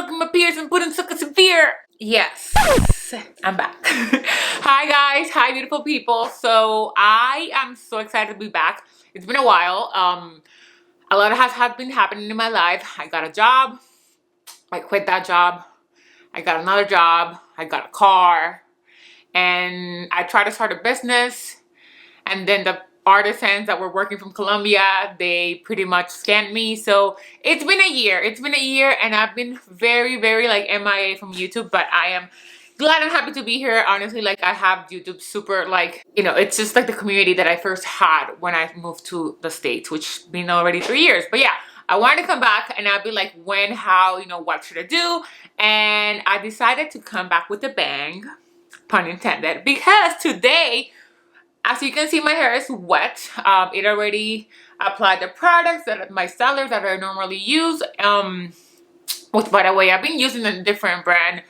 sucking my peers and putting sucker severe. Yes, I'm back. Hi guys, hi beautiful people. So I am so excited to be back. It's been a while. A lot has been happening in my life. I got a job. I quit that job. I got another job. I got a car. And I tried to start a business. And then the artisans that were working from Colombia, they pretty much scammed me. So it's been a year. It's been a year and I've been very like MIA from YouTube, but I am glad and happy to be here. Honestly, like I have YouTube super like, you know, it's just like the community that I first had when I moved to the States, which been already 3 years. But yeah, I wanted to come back and I'd be like, when, how, you know, what should I do? And I decided to come back with a bang, pun intended, because today, as you can see, my hair is wet. It already applied the products that my sellers that I normally use. Which, by the way, I've been using a different brand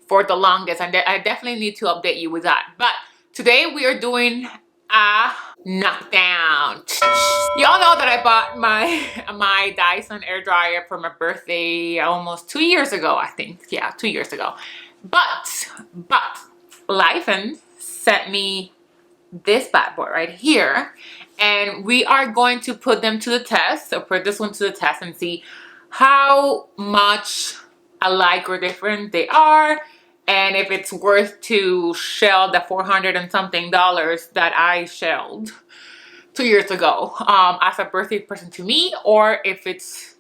for the longest, and I definitely need to update you with that. But today we are doing a knockdown. Y'all know that I bought my Dyson air dryer for my birthday almost 2 years ago, I think. Yeah, 2 years ago. But Laifen sent me this bad boy right here, and we are going to put them to the test. So put this one to the test and see how much alike or different they are, and if it's worth to shell the $400 and something that I shelled 2 years ago as a birthday present to me, or if it's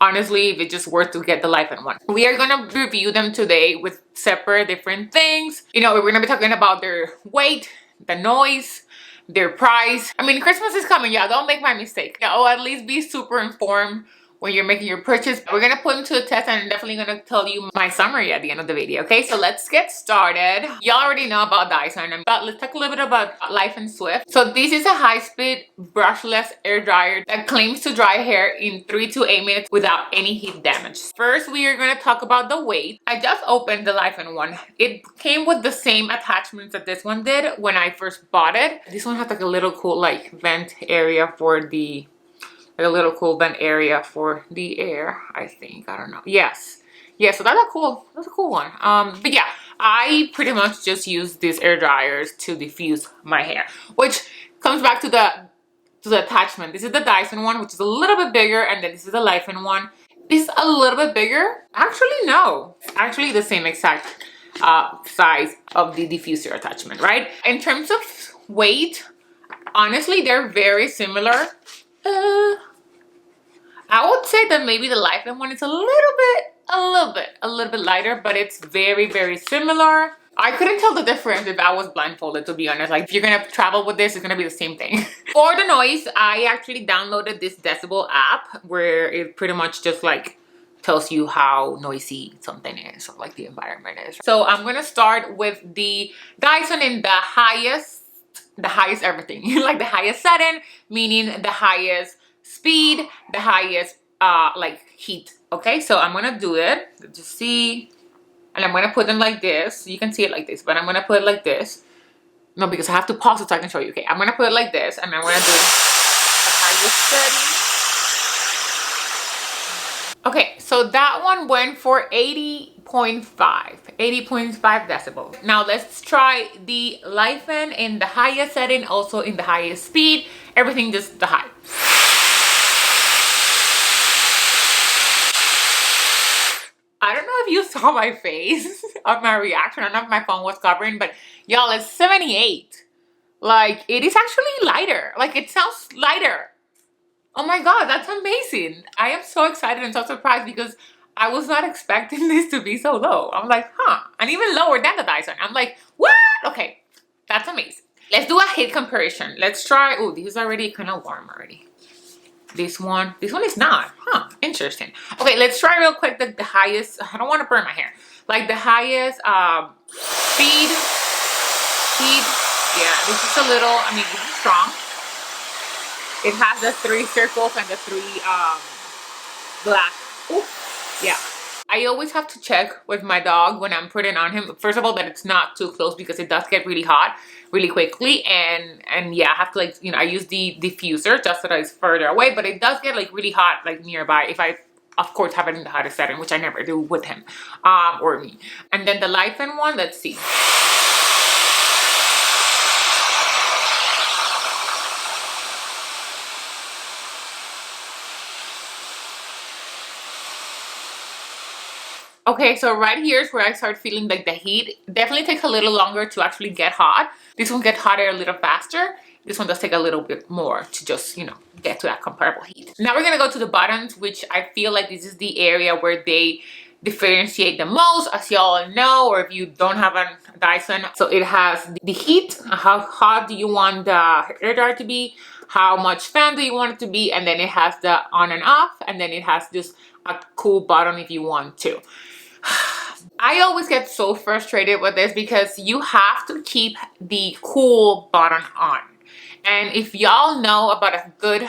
honestly, if it's just worth to get the Laifen one. We are gonna review them today with separate different things. You know, we're gonna be talking about their weight, the noise, their price. I mean, Christmas is coming, y'all. Don't make my mistake. Or at least be super informed when you're making your purchase. We're gonna put them to the test and I'm definitely gonna tell you my summary at the end of the video, okay? So let's get started. Y'all already know about Dyson, but let's talk a little bit about Laifen Swift. So this is a high-speed brushless air dryer that claims to dry hair in 3 to 8 minutes without any heat damage. First, we are gonna talk about the weight. I just opened the Laifen one. It came with the same attachments that this one did when I first bought it. This one has like a little cool like vent area for the a little cool vent area for the air, I think. I don't know. Yes, so that's a cool one. But yeah, I pretty much just use these air dryers to diffuse my hair, which comes back to the attachment. This is the Dyson one, which is a little bit bigger, and then this is the Laifen one. This is a little bit bigger. Actually, no, actually the same exact size of the diffuser attachment, right? In terms of weight, honestly, they're very similar. I would say that maybe the Laifen one is a little bit lighter, but it's very similar. I couldn't tell the difference if I was blindfolded, to be honest. Like, if you're gonna travel with this, it's gonna be the same thing. For the noise, I actually downloaded this Decibel app where it pretty much just like tells you how noisy something is or like the environment is. So I'm gonna start with the Dyson in the highest everything. Like the highest setting, meaning the highest speed, the highest like heat. Okay, so I'm gonna do it. Just see, and I'm gonna put them like this. You can see it like this, but I'm gonna put it like this. No, because I have to pause it so I can show you. Okay, I'm gonna put it like this, and I'm gonna do the highest setting. Okay, so that one went for 80.5 decibels. Now let's try the Laifen in the highest setting, also in the highest speed, everything just the high. I don't know if you saw my face of my reaction. I don't know if my phone was covering, but y'all, it's 78. Like, it is actually lighter. Like, it sounds lighter. Oh my God, that's amazing. I am so excited and so surprised because I was not expecting this to be so low. I'm like, huh, and even lower than the Dyson. I'm like, what? Okay, that's amazing. Let's do a heat comparison. Let's try, oh, this is already kind of warm already. This one is not, huh, interesting. Okay, let's try real quick the highest, I don't want to burn my hair. Like the highest speed, heat, yeah, this is a little, I mean, this is strong. It has the 3 circles and the 3 black, ooh, yeah. I always have to check with my dog when I'm putting on him. First of all, that it's not too close because it does get really hot really quickly. And yeah, I have to like, you know, I use the diffuser just so that it's further away, but it does get like really hot like nearby if I of course, have it in the hottest setting, which I never do with him or me. And then the Laifen one, let's see. Okay, so right here is where I start feeling like the heat. Definitely takes a little longer to actually get hot. This one gets hotter a little faster. This one does take a little bit more to just, you know, get to that comparable heat. Now we're gonna go to the buttons, which I feel like this is the area where they differentiate the most, as y'all know, or if you don't have a Dyson. So it has the heat, how hot do you want the hairdryer to be, how much fan do you want it to be, and then it has the on and off, and then it has just a cool button if you want to. I always get so frustrated with this because you have to keep the cool button on. And if y'all know about a good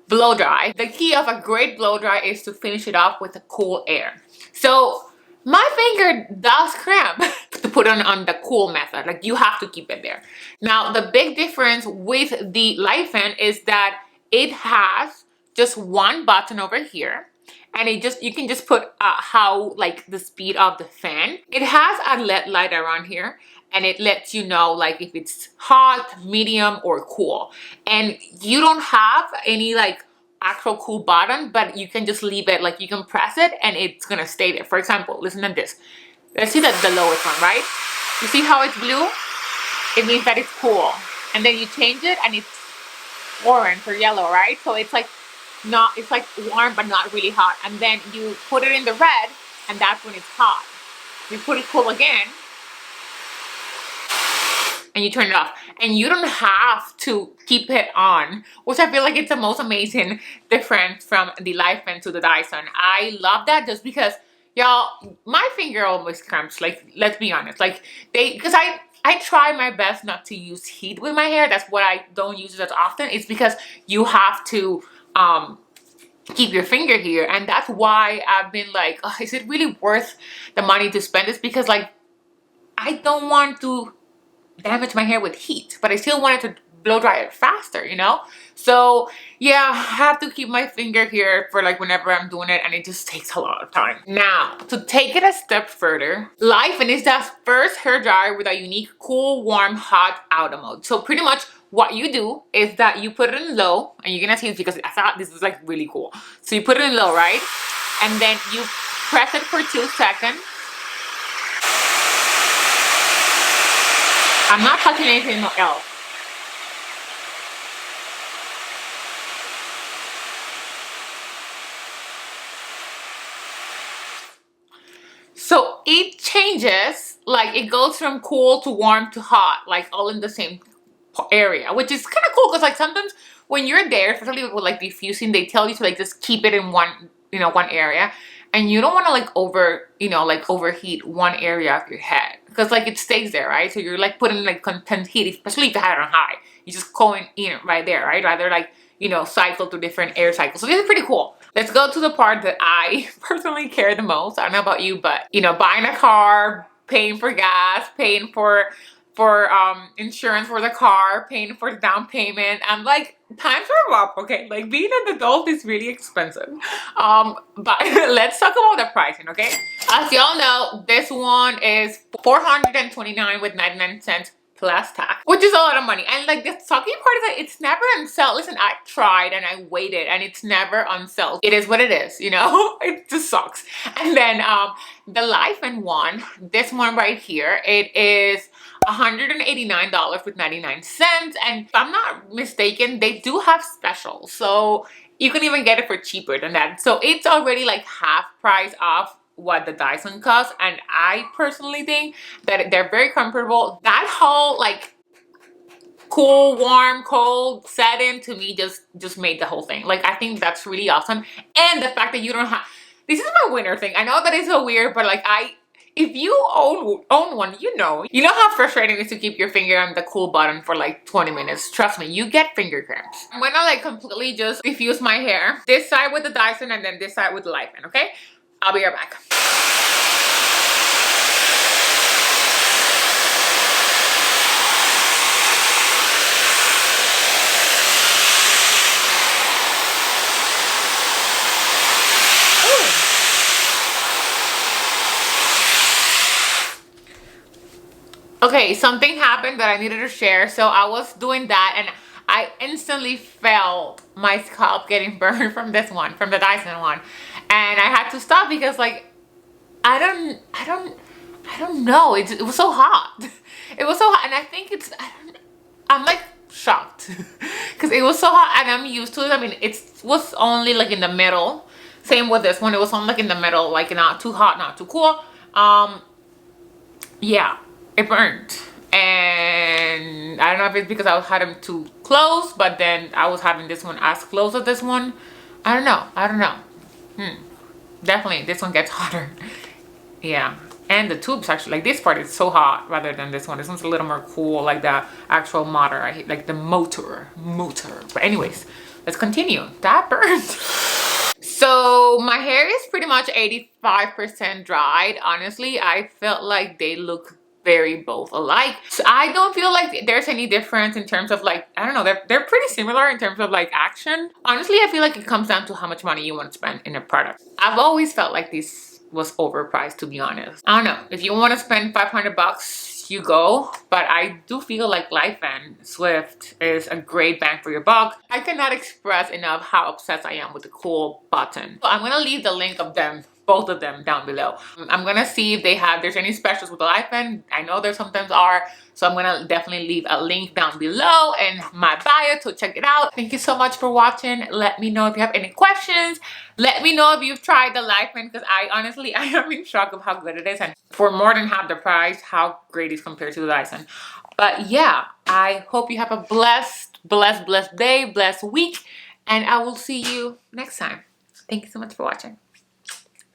blow dry, the key of a great blow dry is to finish it off with a cool air. So my finger does cramp to put on the cool method. Like, you have to keep it there. Now, the big difference with the Laifen is that it has just one button over here. And you can just put how, like, the speed of the fan. It has a LED light around here, and it lets you know, like, if it's hot, medium, or cool. And you don't have any, like, actual cool button, but you can just leave it, like, you can press it and it's gonna stay there. For example, listen to this. Let's see the lowest one, right? You see how it's blue? It means that it's cool. And then you change it and it's orange or yellow, right? So it's like it's like warm but not really hot. And then you put it in the red and that's when it's hot. You put it cool again and you turn it off, and you don't have to keep it on, which I feel like it's the most amazing difference from the Laifen to the Dyson. I love that just because, y'all, my finger always cramps, like, let's be honest, like, because I try my best not to use heat with my hair. That's why I don't use it as often. It's because you have to keep your finger here, and that's why I've been like, oh, is it really worth the money to spend this? Because, like, I don't want to damage my hair with heat, but I still wanted to blow dry it faster, you know? So yeah, I have to keep my finger here for, like, whenever I'm doing it, and it just takes a lot of time. Now, to take it a step further, Laifen is the first hairdryer with a unique cool, warm, hot auto mode. So pretty much what you do is that you put it in low, and you're gonna see this because I thought this is, like, really cool. So you put it in low, right? And then you press it for 2 seconds. I'm not touching anything else. So it changes, like, it goes from cool to warm to hot, like, all in the same area, which is kind of cool because, like, sometimes when you're there, especially with, like, diffusing, they tell you to, like, just keep it in one area, and you don't want to, like, overheat one area of your head because, like, it stays there, right? So you're, like, putting, like, content heat, especially if you had it on high. You're just going in right there, right? Rather, like, cycle through different air cycles. So this is pretty cool. Let's go to the part that I personally care the most. I don't know about you, but, buying a car, paying for gas, paying for insurance for the car, paying for the down payment. I'm like, times are up, okay? Like, being an adult is really expensive. But let's talk about the pricing, okay? As y'all know, this one is $429 with 99 cents plus tax, which is a lot of money. And, like, the sucky part is that it's never on sale. Listen, I tried and I waited and it's never on sale. It is what it is, it just sucks. And then the Laifen one, this one right here, it is $189 with 99 cents. And if I'm not mistaken, they do have specials, so you can even get it for cheaper than that. So it's already, like, half price off what the Dyson costs, and I personally think that they're very comfortable. That whole, like, cool, warm, cold setting to me just made the whole thing. Like, I think that's really awesome. And the fact that you don't have, this is my winter thing. I know that it's so weird, but, like, if you own one, you know how frustrating it is to keep your finger on the cool button for, like, 20 minutes. Trust me, you get finger cramps. I'm gonna, like, completely just diffuse my hair. This side with the Dyson and then this side with the Laifen, okay? I'll be right back. Okay, something happened that I needed to share. So I was doing that and I instantly felt my scalp getting burned from this one, from the Dyson one. And I had to stop because like, I don't know. It was so hot. It was so hot. And I think I'm like shocked because it was so hot and I'm used to it. I mean, it was only like in the middle. Same with this one. It was only like in the middle, like not too hot, not too cool. Yeah, it burned. And I don't know if it's because I was having too close, but then I was having this one as close as this one. I don't know. I don't know. Definitely, this one gets hotter. Yeah. And the tubes actually, like this part is so hot rather than this one. This one's a little more cool, like the actual motor. I hate like the motor. But anyways, let's continue. That burns. So my hair is pretty much 85% dried. Honestly, I felt like they look very both alike. So I don't feel like there's any difference in terms of like, I don't know, they're pretty similar in terms of like action. Honestly, I feel like it comes down to how much money you want to spend in a product. I've always felt like this was overpriced, to be honest. I don't know, if you want to spend 500 bucks, you go, but I do feel like Laifen Swift is a great bang for your buck. I cannot express enough how obsessed I am with the cool button. So I'm gonna leave the link of them, both of them, down below. I'm gonna see if there's any specials with the Laifen. I know there sometimes are, so I'm gonna definitely leave a link down below in my bio to check it out. Thank you so much for watching. Let me know if you have any questions. Let me know if you've tried the Laifen, because I am in shock of how good it is, and for more than half the price, how great it's compared to the Dyson. But yeah, I hope you have a blessed day, blessed week, and I will see you next time. Thank you so much for watching.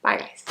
Bye guys.